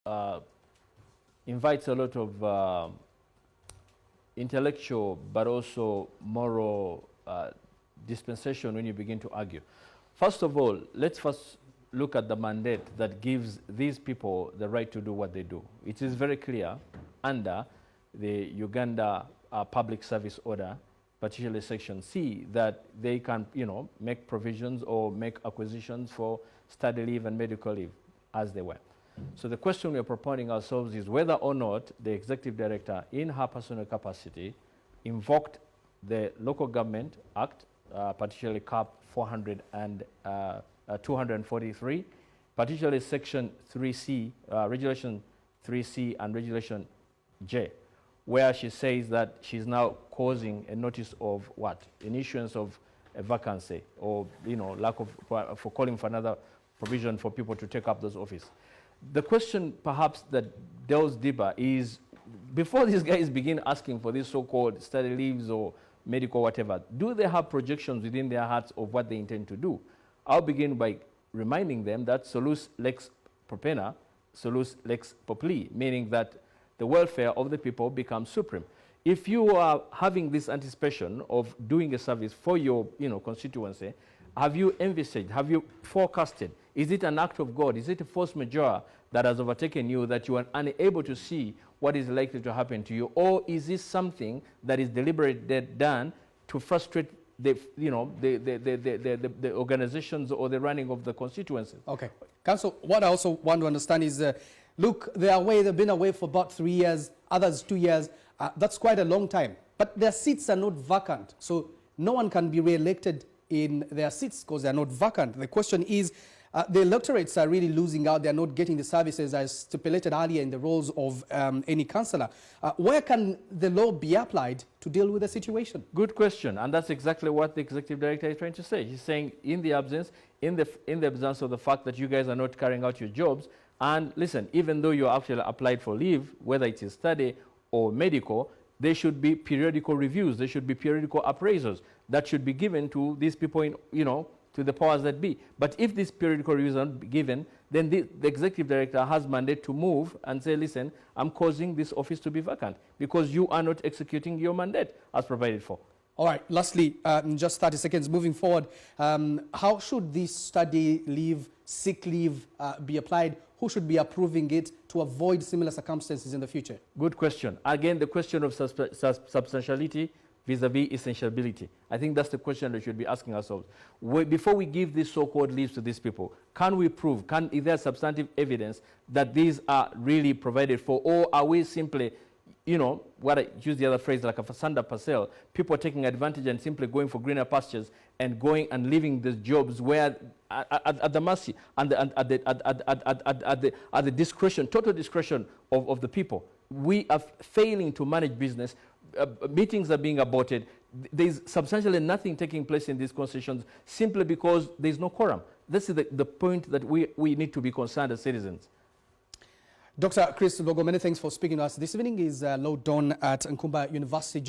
uh, invites a lot of intellectual but also moral dispensation when you begin to argue. First of all, let's first look at the mandate that gives these people the right to do what they do. It is very clear under the Uganda Public Service Order, particularly Section C, that they can, make provisions or make acquisitions for study leave and medical leave as they were. So the question we are propounding ourselves is whether or not the executive director, in her personal capacity, invoked the Local Government Act, particularly CAP 400 and 243, particularly Section 3C, Regulation 3C and Regulation J, where she says that she's now causing a notice of what? An issuance of a vacancy or, lack of, for calling for another provision for people to take up those offices. The question perhaps that delves deeper is, before these guys begin asking for these so-called study leaves or medical whatever, do they have projections within their hearts of what they intend to do? I'll begin by reminding them that solus lex propena, solus lex populi, meaning that the welfare of the people becomes supreme. If you are having this anticipation of doing a service for your constituency, have you envisaged, have you forecasted? Is it an act of God? Is it a force majeure that has overtaken you that you are unable to see what is likely to happen to you? Or is this something that is deliberately done to frustrate the organizations or the running of the constituencies? Okay. Council, what I also want to understand is, look, they've been away for about 3 years, others 2 years. That's quite a long time. But their seats are not vacant. So no one can be re-elected in their seats because they're not vacant. The question is, the electorates are really losing out. They're not getting the services as stipulated earlier in the roles of any councillor. Where can the law be applied to deal with the situation? Good question, and that's exactly what the executive director is trying to say. He's saying in the absence of the fact that you guys are not carrying out your jobs, and listen, even though you actually applied for leave, whether it is study or medical, there should be periodical reviews, there should be periodical appraisals that should be given to these people to the powers that be. But if these periodical reviews are not given, then the executive director has mandate to move and say, listen, I'm causing this office to be vacant because you are not executing your mandate as provided for. All right, lastly, in just 30 seconds, moving forward, how should this study leave, sick leave be applied? Who should be approving it to avoid similar circumstances in the future? Good question. Again, the question of substantiality vis-a-vis essentiality. I think that's the question that we should be asking ourselves. Before we give these so-called leaves to these people, can we prove, is there substantive evidence that these are really provided for, or are we simply, what I use the other phrase, like a Fasanda Parcel, people taking advantage and simply going for greener pastures and going and leaving these jobs where at the mercy and at the discretion, total discretion of the people. We are failing to manage business. Meetings are being aborted. There's substantially nothing taking place in these concessions simply because there's no quorum. This is the point that we need to be concerned as citizens. Dr. Chris Lubogo, many thanks for speaking to us. This evening is Law Dawn at Nkumba University.